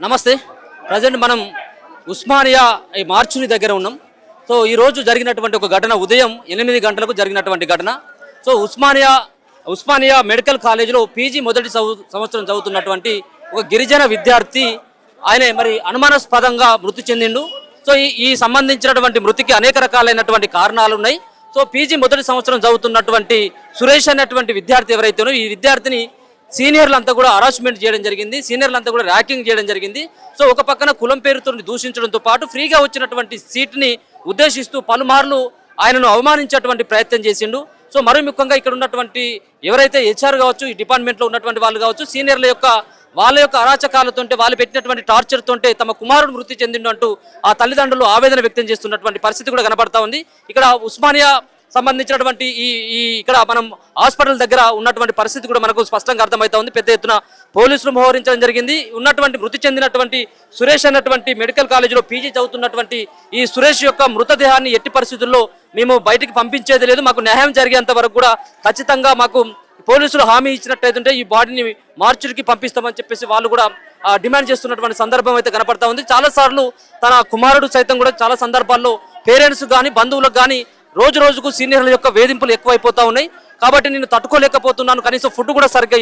నమస్తే. ప్రజెంట్ మనం ఉస్మానియా ఈ మార్చుని దగ్గర ఉన్నాం. సో ఈ రోజు జరిగినటువంటి ఒక ఘటన ఉదయం 8 గంటలకు జరిగినటువంటి ఘటన. సో ఉస్మానియా మెడికల్ కాలేజీలో పీజీ మొదటి సంవత్సరం చదువుతున్నటువంటి ఒక గిరిజన విద్యార్థి ఆయన మరి అనుమానాస్పదంగా మృతి చెందిండు. సో ఈ సంబంధించినటువంటి మృతికి అనేక రకాలైనటువంటి కారణాలు ఉన్నాయి. సో పీజీ మొదటి సంవత్సరం చదువుతున్నటువంటి సురేష్ అనేటువంటి విద్యార్థి ఎవరైతే ఉన్నారో ఈ విద్యార్థిని సీనియర్లంతా కూడా హరాస్మెంట్ చేయడం జరిగింది, సీనియర్లంతా కూడా ర్యాకింగ్ చేయడం జరిగింది. సో ఒక పక్కన కులం పేరుతో దూషించడంతో పాటు ఫ్రీగా వచ్చినటువంటి సీట్ని ఉద్దేశిస్తూ పలుమార్లు ఆయనను అవమానించేటువంటి ప్రయత్నం చేసిండు. సో మరీ ముఖ్యంగా ఇక్కడ ఉన్నటువంటి ఎవరైతే హెచ్ఆర్ కావచ్చు, ఈ డిపార్ట్మెంట్లో ఉన్నటువంటి వాళ్ళు కావచ్చు, సీనియర్ల యొక్క అరాచకాలతో వాళ్ళు పెట్టినటువంటి టార్చర్తో తమ కుమారుడు మృతి చెందిండు అంటూ ఆ తల్లిదండ్రులు ఆవేదన వ్యక్తం చేస్తున్నటువంటి పరిస్థితి కూడా కనబడతా ఉంది. ఇక్కడ ఉస్మానియా సంబంధించినటువంటి ఇక్కడ మనం హాస్పిటల్ దగ్గర ఉన్నటువంటి పరిస్థితి కూడా మనకు స్పష్టంగా అర్థమవుతా ఉంది. పెద్ద ఎత్తున పోలీసులు మోహరించడం జరిగింది. ఉన్నటువంటి మృతి చెందినటువంటి సురేష్ అన్నటువంటి మెడికల్ కాలేజీలో పీజీ చదువుతున్నటువంటి ఈ సురేష్ యొక్క మృతదేహాన్ని ఎట్టి పరిస్థితుల్లో మేము బయటికి పంపించేది లేదు, మాకు న్యాయం జరిగేంత వరకు కూడా ఖచ్చితంగా మాకు పోలీసులు హామీ ఇచ్చినట్టయితే ఈ బాడీని మార్చురికి పంపిస్తామని చెప్పేసి వాళ్ళు కూడా డిమాండ్ చేస్తున్నటువంటి సందర్భం అయితే కనపడతా ఉంది. చాలాసార్లు తన కుమారుడు సైతం కూడా చాలా సందర్భాల్లో పేరెంట్స్ కానీ బంధువులకు కానీ రోజు రోజుకు సీనియర్ల యొక్క వేధింపులు ఎక్కువైపోతా ఉన్నాయి. కాబట్టి నేను తట్టుకోలేకపోతున్నాను, కనీసం ఫుడ్ కూడా సరిగ్గా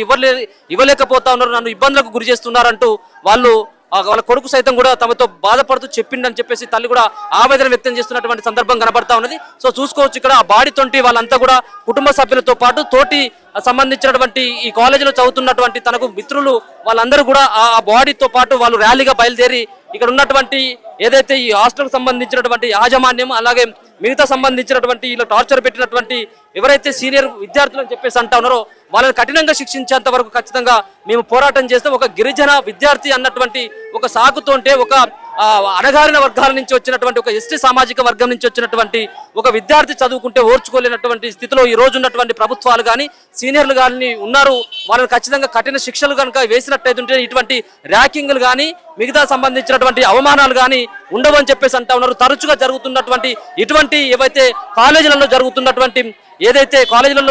ఇవ్వలేకపోతా ఉన్నారు, నన్ను ఇబ్బందులకు గురి చేస్తున్నారంటూ వాళ్ళ కొడుకు సైతం కూడా తమతో బాధపడుతూ చెప్పిండని చెప్పేసి తల్లి కూడా ఆవేదన వ్యక్తం చేస్తున్నటువంటి సందర్భం కనబడతా ఉన్నది. సో చూసుకోవచ్చు ఇక్కడ ఆ బాడీ తోటి వాళ్ళంతా కూడా కుటుంబ సభ్యులతో పాటు తోటి సంబంధించినటువంటి ఈ కాలేజీలో చదువుతున్నటువంటి తనకు మిత్రులు వాళ్ళందరూ కూడా ఆ బాడీతో పాటు వాళ్ళు ర్యాలీగా బయలుదేరి ఇక్కడ ఉన్నటువంటి ఏదైతే ఈ హాస్టల్కి సంబంధించినటువంటి యాజమాన్యం అలాగే మిగతా సంబంధించినటువంటి ఇలా టార్చర్ పెట్టినటువంటి ఎవరైతే సీనియర్ విద్యార్థులు అని చెప్పేసి అంటా ఉన్నారో వాళ్ళని కఠినంగా శిక్షించేంత వరకు ఖచ్చితంగా మేము పోరాటం చేస్తాం. ఒక గిరిజన విద్యార్థి అన్నటువంటి ఒక సాకుతోంటే ఒక అణగారిన వర్గాల నుంచి వచ్చినటువంటి ఒక ఎస్టీ సామాజిక వర్గం నుంచి వచ్చినటువంటి ఒక విద్యార్థి చదువుకుంటే ఓర్చుకోలేనటువంటి స్థితిలో ఈ రోజు ఉన్నటువంటి ప్రభుత్వాలు కానీ సీనియర్లు కానీ ఉన్నారు. వాళ్ళని ఖచ్చితంగా కఠిన శిక్షలు కనుక వేసినట్టయితే ఇటువంటి ర్యాకింగ్లు కానీ మిగతా సంబంధించినటువంటి అవమానాలు కానీ ఉండవని చెప్పేసి అంటా ఉన్నారు. తరచుగా జరుగుతున్నటువంటి ఇటువంటి ఏవైతే కాలేజీలలో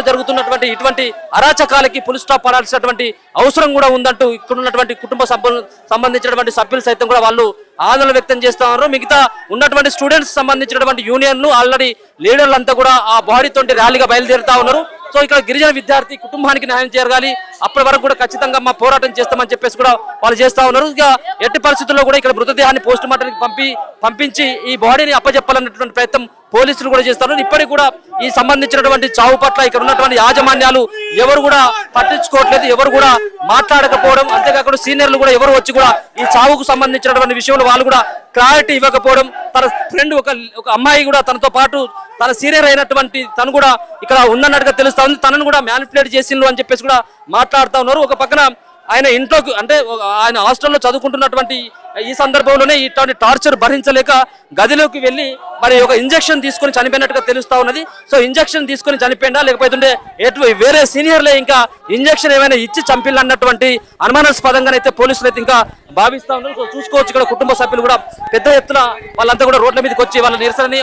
జరుగుతున్నటువంటి ఇటువంటి అరాచకాలకి పులి స్టాప్ పడాల్సినటువంటి అవసరం కూడా ఉందంటూ ఇక్కడ ఉన్నటువంటి కుటుంబ సభ్యులు సంబంధించినటువంటి సభ్యులు సైతం కూడా వాళ్ళు ఆందోళన వ్యక్తం చేస్తా ఉన్నారు. మిగతా ఉన్నటువంటి స్టూడెంట్స్ సంబంధించినటువంటి యూనియన్లు ఆల్రెడీ లీడర్లంతా కూడా ఆ బాడీతో ర్యాలీగా బయలుదేరుతా ఉన్నారు. సో ఇక్కడ గిరిజన విద్యార్థి కుటుంబానికి న్యాయం జరగాలి, అప్పటి వరకు కూడా ఖచ్చితంగా మా పోరాటం చేస్తామని చెప్పేసి కూడా వాళ్ళు చేస్తా ఉన్నారు. ఇక ఎట్టి పరిస్థితుల్లో కూడా ఇక్కడ మృతదేహాన్ని పోస్ట్ మార్టంకి పంపించి ఈ బాడీని అప్పచెప్పాలన్నటువంటి ప్రయత్నం పోలీసులు కూడా చేస్తారు. ఇప్పటికి కూడా ఈ సంబంధించినటువంటి చావు పట్ల ఇక్కడ ఉన్నటువంటి యాజమాన్యాలు ఎవరు కూడా పట్టించుకోవట్లేదు, ఎవరు కూడా మాట్లాడకపోవడం, అంతేకాకుండా సీనియర్లు కూడా ఎవరు వచ్చి కూడా ఈ చావుకు సంబంధించినటువంటి విషయంలో వాళ్ళు కూడా క్లారిటీ ఇవ్వకపోవడం, తన ఫ్రెండ్ ఒక అమ్మాయి కూడా తనతో పాటు తన సీనియర్ అయినటువంటి తను కూడా ఇక్కడ ఉందన్నట్టుగా తెలుస్తా ఉంది, తనను కూడా మ్యానిపులేట్ చేసిండ్రు అని చెప్పేసి కూడా మాట్లాడుతూ ఉన్నారు. ఒక పక్కన ఆయన ఇంట్లోకి అంటే ఆయన హాస్టల్లో చదువుకుంటున్నటువంటి ఈ సందర్భంలోనే ఇటువంటి టార్చర్ భరించలేక గదిలోకి వెళ్ళి మరి ఒక ఇంజక్షన్ తీసుకొని చనిపోయినట్టుగా తెలుస్తా ఉన్నది. సో ఇంజక్షన్ తీసుకొని చనిపోయిందా లేకపోతే వేరే సీనియర్లే ఇంకా ఇంజక్షన్ ఏమైనా ఇచ్చి చంపిల్లన్నటువంటి అనుమానాస్పదంగానైతే పోలీసులు అయితే ఇంకా భావిస్తా ఉన్నారు. సో చూసుకోవచ్చు ఇక్కడ కుటుంబ సభ్యులు కూడా పెద్ద ఎత్తున వాళ్ళంతా కూడా రోడ్ల మీదకి వచ్చి వాళ్ళ నిరసనని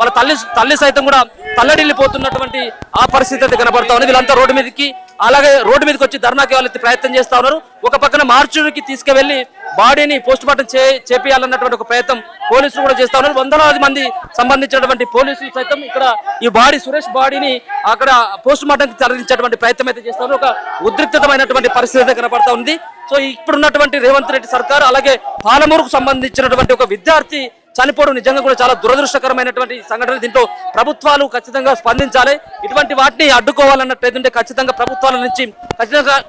వాళ్ళ తల్లి సైతం కూడా తల్లడిల్లిపోతున్నటువంటి ఆ పరిస్థితి అయితే కనబడతా ఉంది. వీళ్ళంతా రోడ్డు మీదకి వచ్చి ధర్నాకి వాళ్ళైతే ప్రయత్నం చేస్తా ఉన్నారు. ఒక పక్కన మార్చురికి తీసుకువెళ్లి బాడీని పోస్ట్ మార్టం చేపియాలన్నటువంటి ఒక ప్రయత్నం పోలీసులు కూడా చేస్తా ఉన్నారు. వందలాది మంది సంబంధించినటువంటి పోలీసులు సైతం ఇక్కడ ఈ సురేష్ బాడీని అక్కడ పోస్ట్ మార్టంకి తరలించేటువంటి ప్రయత్నం అయితే చేస్తా ఉన్నారు. ఒక ఉద్రిక్తమైనటువంటి పరిస్థితి అయితే కనబడతా ఉంది. సో ఇప్పుడున్నటువంటి రేవంత్ రెడ్డి సర్కార్ అలాగే పాలమూరుకు సంబంధించినటువంటి ఒక విద్యార్థి చనిపోవడం నిజంగా కూడా చాలా దురదృష్టకరమైనటువంటి సంఘటన. దీంట్లో ప్రభుత్వాలు ఖచ్చితంగా స్పందించాలి. ఇటువంటి వాటిని అడ్డుకోవాలన్నట్లయితే ఖచ్చితంగా ప్రభుత్వాల నుంచి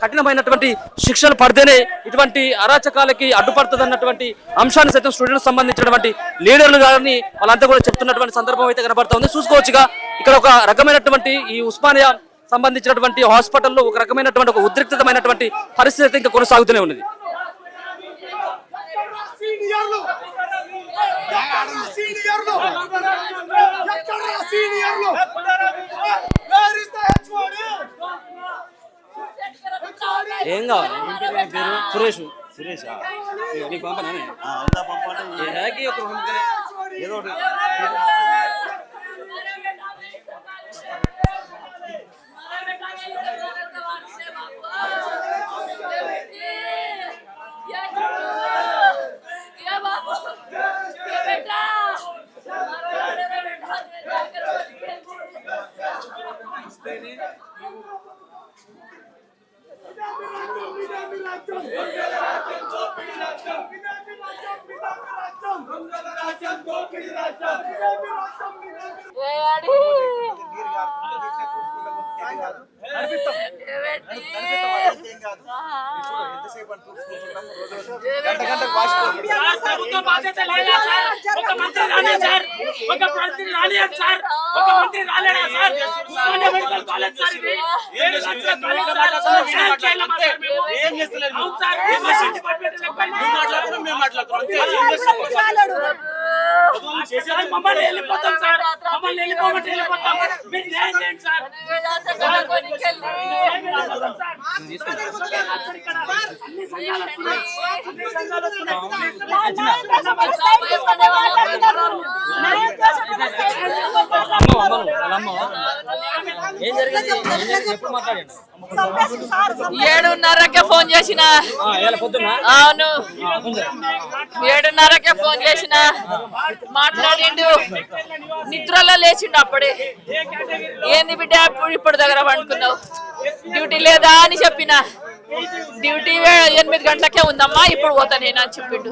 కఠినమైనటువంటి శిక్షలు పడితేనే ఇటువంటి అరాచకాలకి అడ్డుపడుతుంది అన్నటువంటి అంశాన్ని సైతం స్టూడెంట్స్ సంబంధించినటువంటి లీడర్లు గారిని వాళ్ళంతా కూడా చెప్తున్నటువంటి సందర్భం అయితే కనబడతా ఉంది. చూసుకోవచ్చుగా ఇక్కడ ఒక రకమైనటువంటి ఈ ఉస్మానియా సంబంధించినటువంటి హాస్పిటల్లో ఒక రకమైనటువంటి ఒక ఉద్రిక్తమైనటువంటి పరిస్థితి ఇంకా కొనసాగుతూనే ఉన్నది. ఏం కావాలి సురేష్ నీకు పంపనే ఏదో ఏడున్నరకే ఫోన్ చేసిన. అవును, 7:30కే ఫోన్ చేసిన, మాట్లాడిండు. నిద్రలో లేచిండు అప్పుడే. ఏంది బిడ్డ ఇప్పుడు దగ్గర పండుకున్నావు, డ్యూటీ లేదా అని చెప్పిన. డ్యూటీ 8 గంటలకే ఉందమ్మా, ఇప్పుడు పోతా నేను అని చెప్పిండు.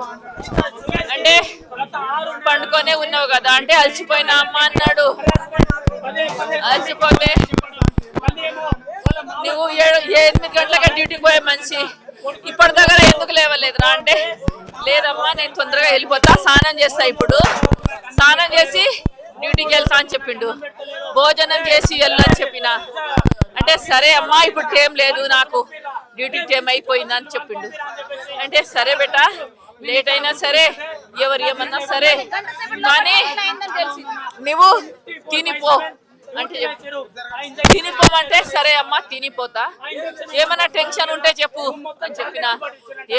అంటే పండుకొనే ఉన్నావు కదా అంటే, అలసిపోయినా అమ్మ అన్నాడు. అలసిపోతే నువ్వు 8 గంటలకే డ్యూటీకి పోయే మనిషి ఇప్పటి దగ్గర ఎందుకు లేవలేదురా అంటే, లేదమ్మా నేను తొందరగా వెళ్ళిపోతా, స్నానం చేస్తా, ఇప్పుడు స్నానం చేసి డ్యూటీకి వెళ్తా అని చెప్పిండు. భోజనం చేసి వెళ్ళని చెప్పిన. అంటే సరే అమ్మా ఇప్పుడు టైం లేదు, నాకు డ్యూటీ టైం అయిపోయింది అని చెప్పిండు. అంటే సరే బేటా, లేట్ అయినా సరే ఎవరు ఏమన్నా సరే కానీ నువ్వు తినిపో అంటే తినిపోమంటే సరే అమ్మా తినిపోతా, ఏమన్నా టెన్షన్ ఉంటే చెప్పు అని చెప్పిన.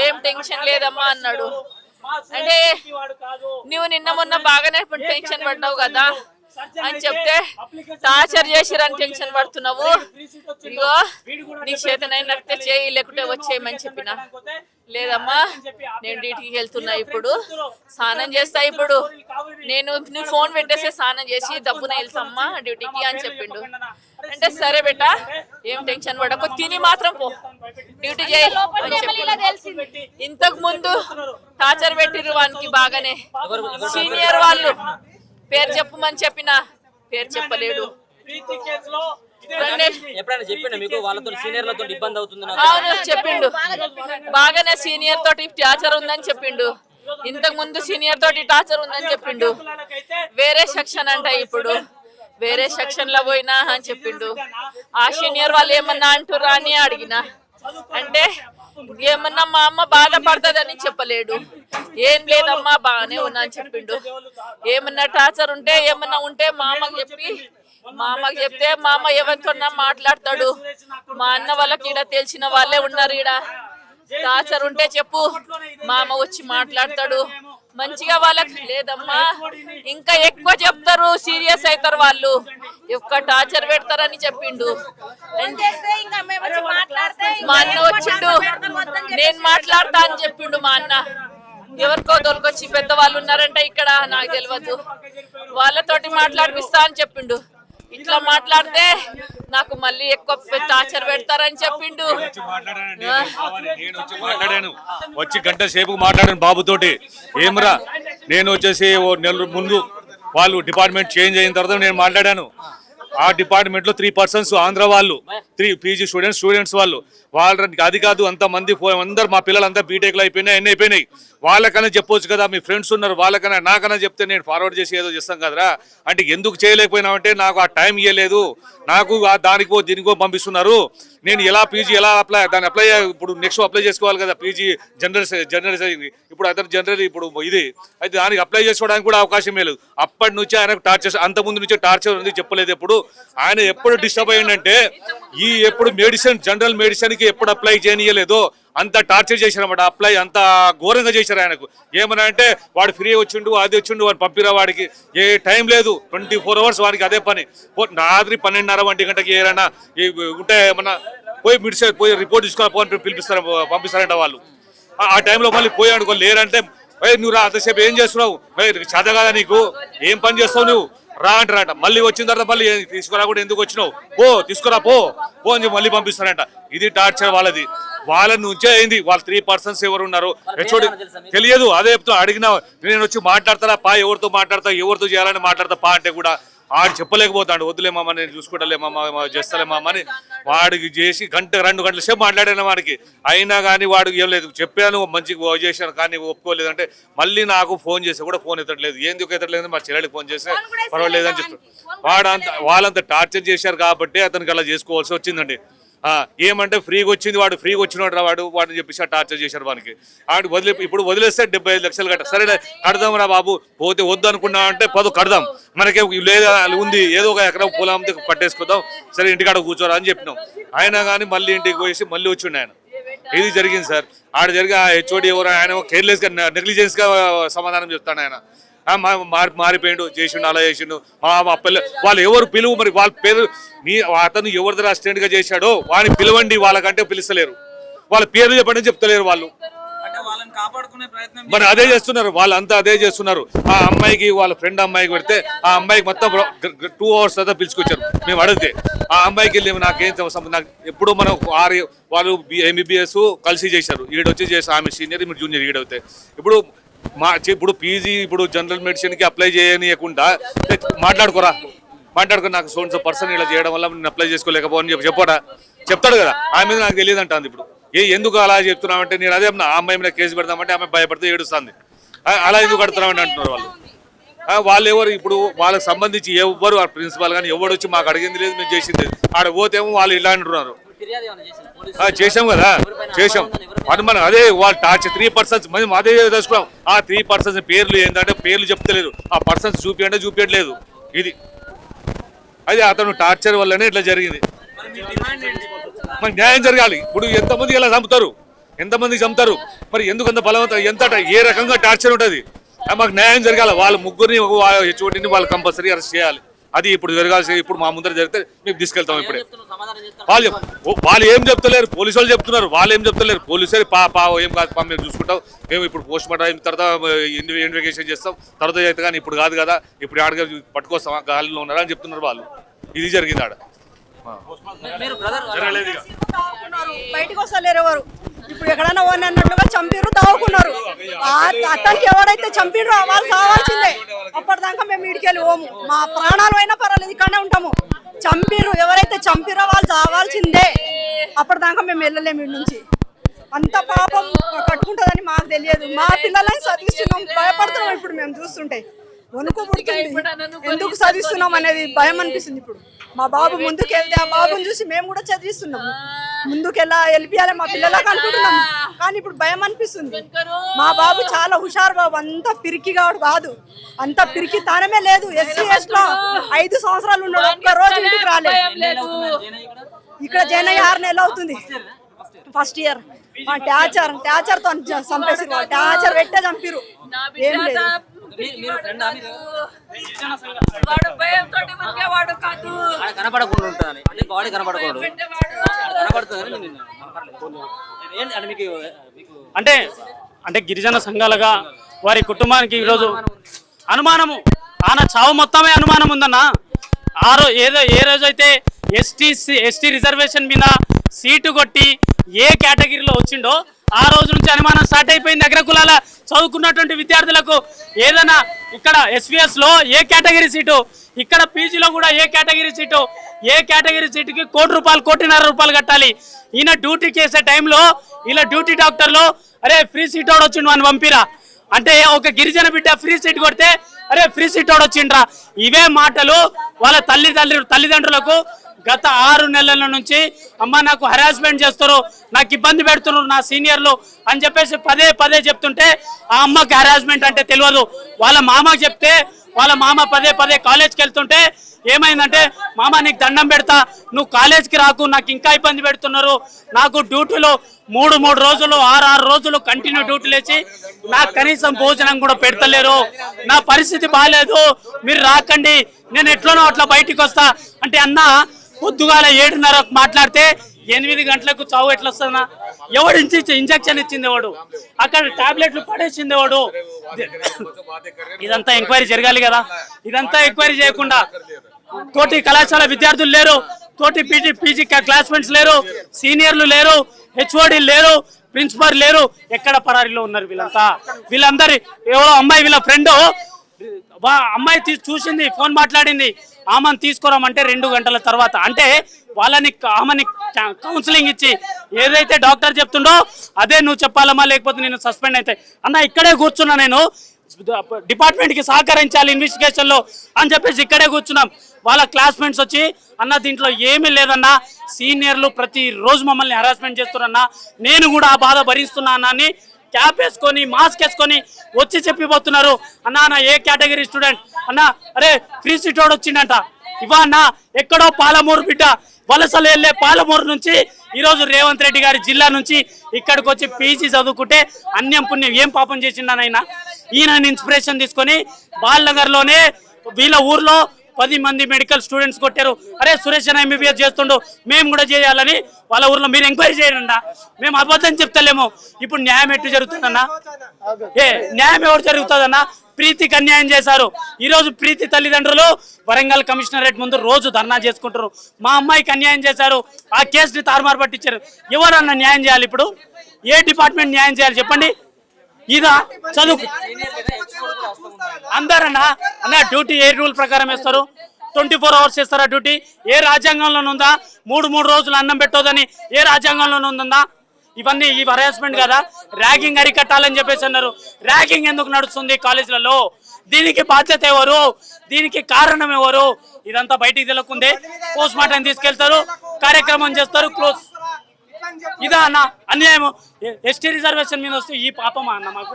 ఏం టెన్షన్ లేదమ్మా అన్నాడు. అంటే నువ్వు నిన్న మొన్న బాగానే టెన్షన్ పడ్డావు కదా అని చెప్తే, టార్చర్ చేసిరని టెన్షన్ పడుతున్నావు, ఇగో నీ చేతనైతే చేయి లేకుంటే వచ్చేయమని చెప్పిన. లేదమ్మా నేను డ్యూటీకి వెళ్తున్నా, ఇప్పుడు స్నానం చేస్తా, ఇప్పుడు నువ్వు ఫోన్ పెట్టేస్తే స్నానం చేసి దబ్బున వెళ్తామ్మా డ్యూటీకి అని చెప్పిండు. అంటే సరే బేటా ఏం టెన్షన్ పడకు, తిని మాత్రం పో, డ్యూటీ చేయి అని చెప్పి. ఇంతకు ముందు టార్చర్ పెట్టిరు వానికి బాగానే. సీనియర్ వాళ్ళు పేరు చెప్పమని చెప్పిన, పేరు చెప్పలేడు. అవును చెప్పిండు, బాగానే సీనియర్ తోటి టార్చర్ ఉందని చెప్పిండు. ఇంతకు ముందు సీనియర్ తోటి టార్చర్ ఉందని చెప్పిండు. వేరే సెక్షన్ అంట, ఇప్పుడు వేరే సెక్షన్ లో పోయినా అని చెప్పిండు. ఆ సీనియర్ వాళ్ళు ఏమన్నా అంటురా అని అడిగిన. అంటే ఏమన్నా మా అమ్మ బాధపడుతుందని చెప్పలేడు. ఏం లేదమ్మా బాగానే ఉన్నా అని చెప్పిండు. ఏమన్నా టార్చర్ ఉంటే ఏమన్నా ఉంటే మా అమ్మకి చెప్తే మా అమ్మ ఎవరితో మాట్లాడతాడు. మా అన్న వాళ్ళకి ఈడ తెలిసిన వాళ్ళే ఉన్నారు, ఈడ టార్చర్ ఉంటే చెప్పు మా అమ్మ వచ్చి మాట్లాడతాడు మంచిగా. వాళ్ళకి లేదమ్మా ఇంకా ఎక్కువ చెప్తారు, సీరియస్ అవుతారు వాళ్ళు, ఎక్కువ టార్చర్ పెడతారని చెప్పిండు. మా అన్న వచ్చిండు, నేను మాట్లాడతా అని చెప్పిండు. మా అన్న ఎవరికో దొరికొచ్చి పెద్దవాళ్ళు ఉన్నారంట ఇక్కడ, నాకు తెలియదు, వాళ్ళతోటి మాట్లాడిపిస్తా అని చెప్పిండు. ఇట్లా మాట్లాడితే నాకు మళ్ళీ ఎక్కువ టార్చర్ పెడతారని చెప్పిండు. వచ్చి గంట సేపు మాట్లాడాను బాబుతోటి. ఏమరా నేను వచ్చేసి ఓ నెల ముందు వాళ్ళు డిపార్ట్మెంట్ చేంజ్ అయిన తర్వాత నేను మాట్లాడాను. ఆ డిపార్ట్మెంట్ లో 3 persons ఆంధ్ర వాళ్ళు, 3 PG స్టూడెంట్స్ వాళ్ళు. వాళ్ళకి అది కాదు, అంతమంది అందరు మా పిల్లలంతా బీటెక్ లో అయిపోయినాయి, అన్నీ అయిపోయినాయి. వాళ్ళకన్నా చెప్పొచ్చు కదా, మీ ఫ్రెండ్స్ ఉన్నారు వాళ్ళకన్నా, నాకన్నా చెప్తే నేను ఫార్వర్డ్ చేసి ఏదో చేస్తాం కదరా అంటే, ఎందుకు చేయలేకపోయినామంటే నాకు ఆ టైం ఇవ్వలేదు, నాకు దానికో దీనికో పంపిస్తున్నారు. నేను ఎలా పీజీ ఎలా దాన్ని అప్లై ఇప్పుడు నెక్స్ట్ అప్లై చేసుకోవాలి కదా, పీజీ జనరల్ ఇప్పుడు అతను జనరల్ ఇప్పుడు ఇది అయితే దానికి అప్లై చేసుకోవడానికి కూడా అవకాశం లేదు. అప్పటి నుంచి ఆయనకు టార్చర్, అంతకుముందు నుంచే టార్చర్ ఉంది, చెప్పలేదు. ఎప్పుడు ఆయన ఎప్పుడు డిస్టర్బ్ అయ్యిందంటే, ఎప్పుడు జనరల్ మెడిసిన్కి ఎప్పుడు అప్లై చేయనియలేదో అంత టార్చర్ చేశారన్నమాట. అప్లై అంత ఘోరంగా చేశారు ఆయనకు. ఏమన్నా అంటే వాడు ఫ్రీ వచ్చిండు, అది వచ్చిండు, వాడు పంపిరా, వాడికి ఏ టైం లేదు, 24 hours వాడికి అదే పని. రాత్రి 12:30 1 గంటకి ఏరైనా ఉంటే ఏమన్నా పోయి రిపోర్ట్ తీసుకోవాలి పంపిస్తారంట వాళ్ళు. ఆ టైంలో మళ్ళీ పోయి అనుకో లేరంటే, నువ్వు అంతసేపు ఏం చేస్తున్నావు, చదవ కదా నీకు, ఏం పని చేస్తావు నువ్వు, రా అంటారట. మళ్ళీ వచ్చిన తర్వాత మళ్ళీ తీసుకురా కూడా ఎందుకు వచ్చినావు, పో తీసుకురా పో పో అని చెప్పి మళ్ళీ పంపిస్తారంట. ఇది టార్చర్ వాళ్ళది. వాళ్ళ నుంచే అయింది. వాళ్ళు 3 persons ఎవరు ఉన్నారు హెచ్ఓడి తెలియదు. అదే చెప్తా, అడిగినా నేను వచ్చి మాట్లాడతారా పా, ఎవరితో మాట్లాడతా, ఎవరితో చేయాలని మాట్లాడతా పా అంటే కూడా ఆడు చెప్పలేకపోతాడు. వద్దులేమమ్మా నేను చూసుకుంటలేమమ్మా చేస్తలేమమ్మా అని వాడికి చేసి 1-2 గంటల సేపు మాట్లాడాను వాడికి. అయినా కానీ వాడికి ఏం లేదు, చెప్పాను మంచిగా చేశాను కానీ ఒప్పుకోలేదు. అంటే మళ్ళీ నాకు ఫోన్ చేస్తే కూడా ఫోన్ ఎత్తట్లేదు. ఎందుకు ఎత్తట్లేదు, మా చెల్లెడికి ఫోన్ చేస్తే పర్వాలేదు అని చెప్తాడు. వాళ్ళంతా టార్చర్ చేశారు కాబట్టి అతనికి అలా చేసుకోవాల్సి వచ్చిందండి. ఏమంటే ఫ్రీగా వచ్చింది, వాడు ఫ్రీగా వచ్చినట్టు వాడిని చెప్పేసి టార్చర్ చేశారు వానికి. వాడు ఇప్పుడు వదిలేస్తే 75 లక్షలు కట్ట. సరే కడదాం రా బాబు, పోతే వద్దు అనుకున్నా అంటే కడదాం, మనకే లేదా ఉంది ఏదో ఒక ఎకరం పొలం కట్టేసుకుందాం, సరే ఇంటికాడ కూర్చోరా అని చెప్పినాం. అయినా కానీ మళ్ళీ ఇంటికి పోయేసి మళ్ళీ వచ్చిండు ఆయన. ఇది జరిగింది సార్. ఆడ జరిగి ఆ హెచ్ఓడి ఎవరు ఆయన కేర్లెస్గా నెగ్లిజెన్స్గా సమాధానం చెప్తాడు ఆయన. మారిపోయిండు, చేసిండు, అలా చేసిండు. మా పిల్ల వాళ్ళు ఎవరు పిలువు, మరి వాళ్ళ పేరు అతను ఎవరి దగ్గర అసిస్టెంట్ గా చేశాడో వాడిని పిలవండి, వాళ్ళకంటే పిలుస్తలేరు. వాళ్ళ పేర్లు చెప్పండి చెప్తలేరు వాళ్ళు. మరి అదే చేస్తున్నారు, వాళ్ళంతా అదే చేస్తున్నారు. ఆ అమ్మాయికి వాళ్ళ ఫ్రెండ్ అమ్మాయికి పెడితే ఆ అమ్మాయికి మొత్తం 2 hours తర్వాత పిలుచుకొచ్చారు. మేము అడిగితే ఆ అమ్మాయికి వెళ్ళి నాకేం నాకు ఎప్పుడు మనం వాళ్ళు MBBS కలిసి చేశారు. ఈడొచ్చి చేసి ఆమె సీనియర్, మీరు జూనియర్ ఈడవుతే. ఇప్పుడు పీజీ ఇప్పుడు జనరల్ మెడిసిన్ కి అప్లై చేయనీయకుండా మాట్లాడుకోరా నాకు సోన్స్ పర్సన్ ఇలా చేయడం వల్ల నేను అప్లై చేసుకోలేకపోని చెప్పాడా, చెప్తాడు కదా. ఆమె మీద నాకు తెలియదు అంటుంది. ఇప్పుడు ఎందుకు అలా చెప్తున్నామంటే నేను అదే ఆ అమ్మాయి మీద కేసు పెడతామంటే ఆమె భయపడితే ఏడుస్తుంది. అలా ఎందుకు కడుతున్నామని అంటున్నారు వాళ్ళు ఎవరు. ఇప్పుడు వాళ్ళకి సంబంధించి ఎవరు ప్రిన్సిపాల్ కానీ ఎవరు వచ్చి మాకు అడిగింది లేదు, మేము చేసింది లేదు. ఆడ పోతేమో వాళ్ళు ఇలా అంటున్నారు. చేసాం కదా, చేసాం. అది మనం అదే వాళ్ళు టార్చర్ 3 persons మేము అదే తెలుసుకున్నాం. ఆ 3 persons పేర్లు ఏంటంటే పేర్లు చెప్తలేదు, ఆ పర్సన్స్ చూపించట్లేదు. ఇది అదే అతను టార్చర్ వల్లనే ఇట్లా జరిగింది. మనకి న్యాయం జరగాలి. ఇప్పుడు ఎంతమంది ఇలా ఎంతమంది చంపుతారు, మరి ఎందుకు అంత బలవంతం, ఎంత ఏ రకంగా టార్చర్ ఉంటుంది. మాకు న్యాయం జరగాలి. వాళ్ళ ముగ్గురిని హెచ్ఓడిని వాళ్ళు కంపల్సరీ అరెస్ట్ చేయాలి. అది ఇప్పుడు జరగాల్సి, ఇప్పుడు మా ముందర జరిగితే మేము తీసుకెళ్తాం. ఇప్పుడే వాళ్ళు ఏం చెప్తలేరు, పోలీసు వాళ్ళు చెప్తున్నారు. వాళ్ళు ఏం చెప్తలేరు, పోలీసులు ఏం కాదు మేము చూసుకుంటాం, మేము ఇప్పుడు పోస్ట్ మార్టం అయిన తర్వాత ఇన్వెస్టిగేషన్ చేస్తాం, తర్వాత అయితే కానీ ఇప్పుడు కాదు కదా, ఇప్పుడు ఆడగా పట్టుకొస్తాం, గాలిలో ఉన్నారా అని చెప్తున్నారు వాళ్ళు. ఇది జరిగింది ఆడ. బయటకు వస్తలేరు ఎవరు. ఇప్పుడు ఎక్కడైనా ఓన్ అన్నట్లుగా చంపిరు, తావుకున్నారు. అతనికి ఎవరైతే చంపినో వాళ్ళు కావాల్సిందే. అప్పటిదాకా మేము ఇడికెళ్ళి ఓము, మా ప్రాణాలు అయినా పర్వాలేదు, ఇక్కడనే ఉంటాము. చంపిరు, ఎవరైతే చంపిరో వాళ్ళు కావాల్సిందే. అప్పటిదాకా మేము వెళ్ళలేము ఇడి నుంచి. అంత పాపం కట్టుకుంటుందని మాకు తెలియదు. మా పిల్లలని చదివిస్తున్నాం, భయపడుతున్నాం. ఇప్పుడు మేము చూస్తుంటే వణుకు పుడుతుంది. ఎందుకు చదివిస్తున్నాం అనేది భయం అనిపిస్తుంది. ఇప్పుడు మా బాబు ముందుకు వెళ్తే ఆ బాబుని చూసి మేము కూడా చదివిస్తున్నాము. ముందుకు వెళ్ళిపోయాలి మా పిల్లలకు అనుకుంటున్నాము, కానీ ఇప్పుడు భయం అనిపిస్తుంది. మా బాబు చాలా హుషారు బాబు, అంత పిరికిగా కాదు, అంత పిరికి తానమే లేదు. SCS లో 5 సంవత్సరాలు ఉన్నాడు, ఒక్క రోజు ఇంటికి రాలేదు. ఇక్కడ జాయిన్ అయ్యి 6 నెలలు అవుతుంది. ఫస్ట్ ఇయర్ టార్చర్ తో చంపేసి, టార్చర్ పెట్టే చంపిరు. ఏం లేదు. కనపడకుండా ఉంటుంది అంటే బాడీ కనపడకూడదు. అంటే గిరిజన సంఘాలుగా వారి కుటుంబానికి ఈరోజు అనుమానము, ఆయన చావు మొత్తమే అనుమానం ఉందన్న. ఏ రోజైతే ఎస్టీ రిజర్వేషన్ మీద సీటు కొట్టి ఏ కేటగిరీలో వచ్చిండో ఆ రోజు నుంచి అనుమానం స్టార్ట్ అయిపోయింది. అగ్రకులాల చదువుకున్నటువంటి విద్యార్థులకు ఏదైనా ఇక్కడ SVS లో ఏ కేటగిరీ సీటు, ఇక్కడ పీజీలో కూడా ఏ కేటగిరీ సీటు, ఏ కేటగిరీ సీటుకి ₹1,00,00,000 ₹1,50,00,000 కట్టాలి. ఈయన డ్యూటీకి వేసే టైంలో ఇలా డ్యూటీ డాక్టర్లు అరే ఫ్రీ సీట్ వాడు వచ్చిండు అని పంపిరా అంటే, ఒక గిరిజన బిడ్డ ఫ్రీ సీట్ కొడితే అరే ఫ్రీ సీట్ వాడు వచ్చిండ్రా. ఇవే మాటలు వాళ్ళ తల్లిదండ్రులకు గత 6 నెలల నుంచి అమ్మ నాకు హరాస్మెంట్ చేస్తారు, నాకు ఇబ్బంది పెడుతున్నారు నా సీనియర్లు అని చెప్పేసి పదే చెప్తుంటే ఆ అమ్మకి హరాస్మెంట్ అంటే తెలియదు. వాళ్ళ మామకి చెప్తే వాళ్ళ మామ పదే కాలేజ్కి వెళ్తుంటే ఏమైందంటే, మామ నీకు దండం పెడతా, నువ్వు కాలేజ్కి రాకు, నాకు ఇంకా ఇబ్బంది పెడుతున్నారు, నాకు డ్యూటీలో 3 రోజులు 6 రోజులు కంటిన్యూ డ్యూటీలు వేసి నాకు కనీసం భోజనం కూడా పెడతలేరు, నా పరిస్థితి బాగాలేదు, మీరు రాకండి, నేను ఎట్లనో అట్లా బయటికి వస్తా అంటే, అన్న పొద్దుగాల 7:30 మాట్లాడితే 8 గంటలకు చావు ఎట్లా వస్తుందా? ఎవడు ఇంజక్షన్ ఇచ్చింది ఎవడు? అక్కడ టాబ్లెట్లు పడేసింది ఎవడు? ఇదంతా ఎంక్వైరీ జరగాలి కదా. ఇదంతా ఎంక్వైరీ చేయకుండా తోటి కళాశాల విద్యార్థులు లేరు, తోటి పీజీ క్లాస్మేట్స్ లేరు, సీనియర్లు లేరు, హెచ్ఓడి లేరు, ప్రిన్సిపల్ లేరు. ఎక్కడ పరారీలో ఉన్నారు వీళ్ళంతా? వీళ్ళందరి ఎవరో అమ్మాయి వీళ్ళ ఫ్రెండ్ అమ్మాయి చూసింది, ఫోన్ మాట్లాడింది, ఆమెను తీసుకురామంటే 2 గంటల తర్వాత, అంటే ఆమెని కౌన్సిలింగ్ ఇచ్చి ఏదైతే డాక్టర్ చెప్తుండో అదే నువ్వు చెప్పాలమ్మా, లేకపోతే నేను సస్పెండ్ అయితే. అన్న ఇక్కడే కూర్చున్నా, నేను డిపార్ట్మెంట్కి సహకరించాలి ఇన్వెస్టిగేషన్లో అని చెప్పేసి ఇక్కడే కూర్చున్నాం. వాళ్ళ క్లాస్మేట్స్ వచ్చి అన్న దీంట్లో ఏమీ లేదన్నా, సీనియర్లు ప్రతిరోజు మమ్మల్ని హెరాస్మెంట్ చేస్తున్నారన్నా, నేను కూడా ఆ బాధ భరిస్తున్నా అన్న అని క్యాప్ వేసుకొని మాస్క్ వేసుకొని వచ్చి చెప్పిపోతున్నారు. అన్న ఏ కేటగిరీ స్టూడెంట్ అన్న, అరే ఫ్రీ సీట్ వాడు వచ్చిండంట. ఇవా అన్న ఎక్కడో పాలమూరు బిడ్డ వలసలు వెళ్ళే పాలమూరు నుంచి ఈరోజు రేవంత్ రెడ్డి గారి జిల్లా నుంచి ఇక్కడికి వచ్చి పీజీ చదువుకుంటే అన్యం పుణ్యం ఏం పాపం చేసిండనైనా. ఈయన ఇన్స్పిరేషన్ తీసుకొని బాలనగర్లోనే వీళ్ళ ఊర్లో 10 మంది మెడికల్ స్టూడెంట్స్ కొట్టారు. అరే సురేష్ అన్న ఎంబీబీఎస్ చేస్తుండు, మేము కూడా చేయాలని వాళ్ళ ఊర్లో మీరు ఎంక్వైరీ చేయండి. మేము అబద్ధం చెప్తలేము. ఇప్పుడు న్యాయం ఎట్టు జరుగుతుందన్నా? న్యాయం ఎవరు జరుగుతుందన్నా? ప్రీతికి అన్యాయం చేశారు. ఈరోజు ప్రీతి తల్లిదండ్రులు వరంగల్ కమిషనరేట్ ముందు రోజు ధర్నా చేసుకుంటారు. మా అమ్మాయికి అన్యాయం చేశారు, ఆ కేసుని తారుమారు పట్టించారు. ఎవరన్నా న్యాయం చేయాలి? ఇప్పుడు ఏ డిపార్ట్మెంట్ న్యాయం చేయాలి చెప్పండి? ఇదా చదువు అందరన్నా అన్న డ్యూటీ ఏ రూల్ ప్రకారం వేస్తారు? 24 hours చేస్తారా డ్యూటీ? ఏ రాజ్యాంగంలోనుందా? 3 రోజులు అన్నం పెట్టోదని ఏ రాజ్యాంగంలోనుందా? ఇవన్నీ ఈ హరాస్మెంట్ కదా. ర్యాగింగ్ అరికట్టాలని చెప్పేసి అన్నారు. ర్యాగింగ్ ఎందుకు నడుస్తుంది కాలేజీలలో? దీనికి బాధ్యత ఎవరు? దీనికి కారణం ఎవరు? ఇదంతా బయటికి తెలియకుందే పోస్ట్ మార్టం తీసుకెళ్తారు, కార్యక్రమం చేస్తారు, క్లోజ్. ఇదా అన్న అన్యాయం? ఎస్టీ రిజర్వేషన్ మీద వస్తే ఈ పాపమా అన్న మాకు?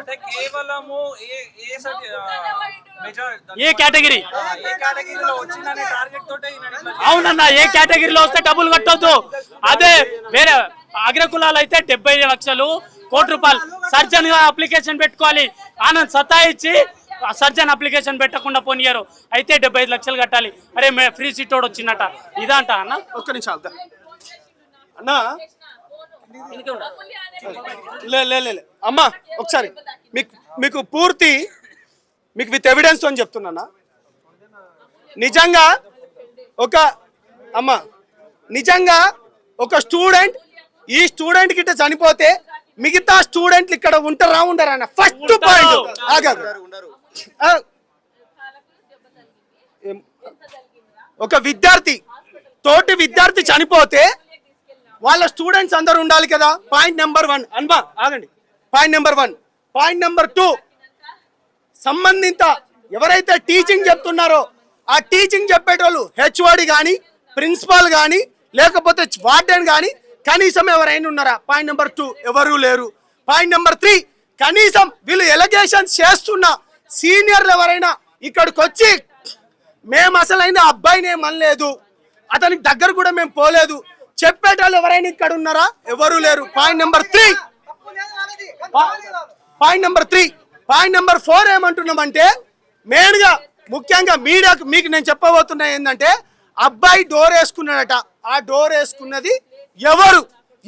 ఏ కేటగిరీ? అవునన్నా, ఏ కేటగిరీలో వస్తే డబ్బులు కట్టొద్దు. అదే వేరే అగ్రకులాలు అయితే 70 లక్షలు, ₹1 కోటి సర్జన్ గా అప్లికేషన్ పెట్టుకోవాలి. ఆనంద్ సతాయిచ్చి సర్జన్ అప్లికేషన్ పెట్టకుండా పోనీయారు. అయితే 75 లక్షలు కట్టాలి. అరే ఫ్రీ సీట్ వాడు వచ్చిందట. ఇదంట అన్న? ఒక్క నిమిషం అన్నా, అమ్మా ఒకసారి మీకు పూర్తి మీకు విత్ ఎవిడెన్స్ అని చెప్తున్నా. నిజంగా ఒక స్టూడెంట్ ఈ స్టూడెంట్ గిట్ట చనిపోతే మిగతా స్టూడెంట్లు ఇక్కడ ఉంటారా ఉండరా అన్న ఫస్ట్ పాయింట్. ఒక తోటి విద్యార్థి చనిపోతే వాళ్ళ స్టూడెంట్స్ అందరూ ఉండాలి కదా. పాయింట్ నెంబర్ 1 అన్బా ఆగండి. Point number 1. పాయింట్ నెంబర్ 2, సంబంధిత ఎవరైతే టీచింగ్ చెప్తున్నారో ఆ టీచింగ్ చెప్పేటోళ్ళు హెచ్ఓడి కానీ ప్రిన్సిపాల్ కానీ లేకపోతే వార్డెన్ కానీ కనీసం ఎవరైనా ఉన్నారా? పాయింట్ నెంబర్ 2 ఎవరూ లేరు. పాయింట్ నెంబర్ 3, కనీసం వీళ్ళు ఎలిగేషన్స్ చేస్తున్న సీనియర్లు ఎవరైనా ఇక్కడికి వచ్చి మేము అసలైన అబ్బాయిని ఏమనలేదు, అతనికి దగ్గర కూడా మేము పోలేదు చెప్పేటోళ్ళు ఎవరైనా ఇక్కడ ఉన్నారా? ఎవరూ లేరు. Point number 3. పాయింట్ నెంబర్ 4 ఏమంటున్నామంటే మెయిన్గా ముఖ్యంగా మీడియాకు మీకు నేను చెప్పబోతున్నా ఏంటంటే అబ్బాయి డోర్ వేసుకున్నాడట. ఆ డోర్ వేసుకున్నది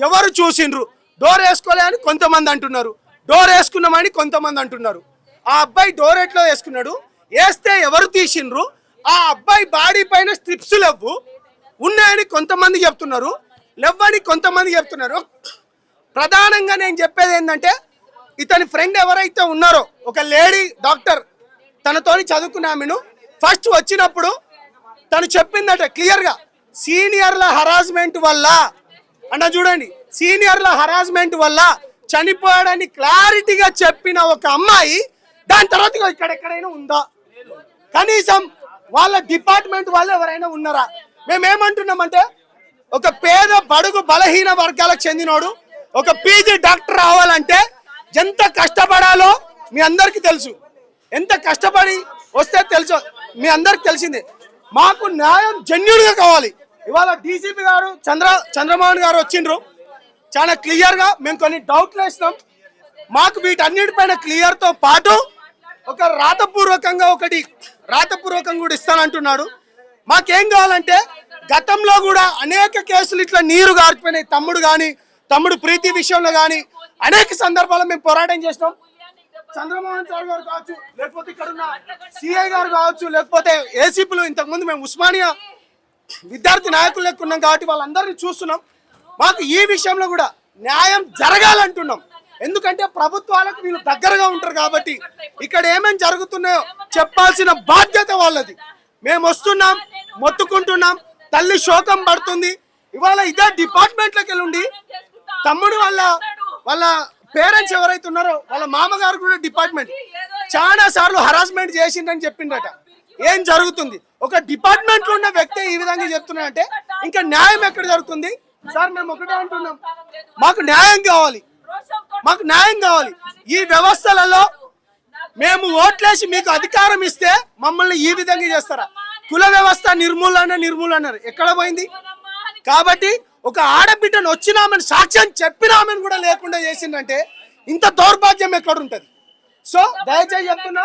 ఎవరు చూసిండ్రు? డోర్ వేసుకోలే అని కొంతమంది అంటున్నారు, డోర్ వేసుకున్నామని కొంతమంది అంటున్నారు. ఆ అబ్బాయి డోర్ ఎట్లా వేసుకున్నాడు? వేస్తే ఎవరు తీసిండ్రు? ఆ అబ్బాయి బాడీ పైన స్ట్రిప్స్ లేవు, ఉన్నాయని కొంతమంది చెప్తున్నారు, లేవని కొంతమంది చెప్తున్నారు. ప్రధానంగా నేను చెప్పేది ఏంటంటే ఇతని ఫ్రెండ్ ఎవరైతే ఉన్నారో ఒక లేడీ డాక్టర్ తనతోని చదువుకున్నామెను ఫస్ట్ వచ్చినప్పుడు తను చెప్పిందట క్లియర్గా సీనియర్ల హరాస్మెంట్ వల్ల అన్న చూడండి, సీనియర్ల హరాస్మెంట్ వల్ల చనిపోయాడని క్లారిటీగా చెప్పిన ఒక అమ్మాయి దాని తర్వాత ఇక్కడెక్కడైనా ఉందా? కనీసం వాళ్ళ డిపార్ట్మెంట్ వాళ్ళు ఎవరైనా ఉన్నారా? మేమేమంటున్నామంటే ఒక పేద బడుగు బలహీన వర్గాలకు చెందినోడు ఒక పీజీ డాక్టర్ రావాలంటే ఎంత కష్టపడాలో మీ అందరికీ తెలుసు. ఎంత కష్టపడి వస్తే తెలుసు, మీ అందరికి తెలిసిందే. మాకు న్యాయం జెన్యూన్గా కావాలి. ఇవాళ డీసీపీ గారు చంద్రమోహన్ గారు వచ్చిండ్రు, చాలా క్లియర్గా మేము కొన్ని డౌట్లు వేసినాం. మాకు వీటన్నిటిపైన క్లియర్తో పాటు ఒక రాతపూర్వకంగా కూడా ఇస్తానంటున్నాడు. మాకేం కావాలంటే గతంలో కూడా అనేక కేసులు ఇట్లా నీరు గారిపోయినాయి. తమ్ముడు ప్రీతి విషయంలో కానీ అనేక సందర్భాల్లో మేము పోరాటం చేసినాం. చంద్రమోహన్ సార్ గారు కావచ్చు, లేకపోతే ఇక్కడ ఉన్న సిఐ గారు కావచ్చు, లేకపోతే ఏసీపీలు, ఇంతకుముందు మేము ఉస్మానియా విద్యార్థి నాయకులు లెక్క ఉన్నాం కాబట్టి వాళ్ళందరినీ చూస్తున్నాం. మాకు ఈ విషయంలో కూడా న్యాయం జరగాలంటున్నాం. ఎందుకంటే ప్రభుత్వాలకు వీళ్ళు దగ్గరగా ఉంటారు కాబట్టి ఇక్కడ ఏమేమి జరుగుతున్నాయో చెప్పాల్సిన బాధ్యత వాళ్ళది. మేము వస్తున్నాం, మొత్తుకుంటున్నాం, తల్లి శోకం పడుతుంది. ఇవాళ ఇదే డిపార్ట్మెంట్లోకి వెళ్ళి తమ్ముడు వాళ్ళ పేరెంట్స్ ఎవరైతే ఉన్నారో వాళ్ళ మామగారు కూడా డిపార్ట్మెంట్ చాలా సార్లు హరాస్మెంట్ చేసిందని చెప్పిండట. ఏం జరుగుతుంది? ఒక డిపార్ట్మెంట్ లో ఉన్న వ్యక్తి ఈ విధంగా చెప్తున్నాడంటే ఇంకా న్యాయం ఎక్కడ జరుగుతుంది? సార్ మేము ఒకటే అంటున్నాం, మాకు న్యాయం కావాలి. ఈ వ్యవస్థలలో మేము ఓట్లేసి మీకు అధికారం ఇస్తే మమ్మల్ని ఈ విధంగా చేస్తారా? కుల వ్యవస్థ నిర్మూలన ఎక్కడ పోయింది? కాబట్టి ఒక ఆడబిడ్డను వచ్చినామని సాక్ష్యం చెప్పినామని కూడా లేకుండా చేసిందంటే ఇంత దౌర్భాగ్యం ఎక్కడ ఉంటుంది? సో దయచేసి చెప్తున్నా,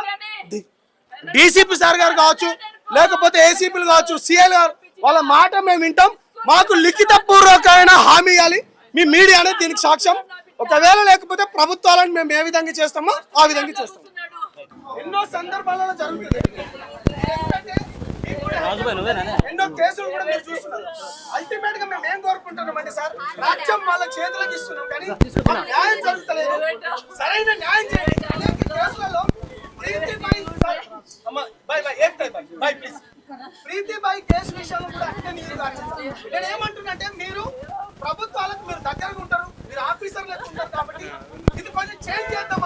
డీసీపీ సార్ గారు కావచ్చు, లేకపోతే ఏసీపీలు కావచ్చు, సిఐ గారు, వాళ్ళ మాట మేము వింటాం. మాకు లిఖిత పూర్వకమైన హామీ ఇవ్వాలి. మీ మీడియా అనేది దీనికి సాక్ష్యం. ఒకవేళ లేకపోతే ప్రభుత్వాలను మేము ఏ విధంగా చేస్తామో ఆ విధంగా చేస్తాం. ఎన్నో సందర్భాలలో జరుగుతుంది. ఎన్నో కేసులు కూడా మీరు చూస్తున్నారు. అల్టిమేట్ గా మేము ఏం కోరుకుంటున్నామంటే సార్, రాజ్యం వాళ్ళ చేతులకు ఇస్తున్నాం కానీ న్యాయం జరుగుతలేదు. సరైన న్యాయం చేయండి. అనేక కేసులలో ప్రీతిబాయి కేసు విషయంలో కూడా అంటే నేను ఏమంటున్నాంటే, మీరు ప్రభుత్వాలకు మీరు దగ్గరగా ఉంటారు, మీరు ఆఫీసర్లకు ఉంటారు కాబట్టి ఇది కొంచెం చేంజ్ చేద్దాం.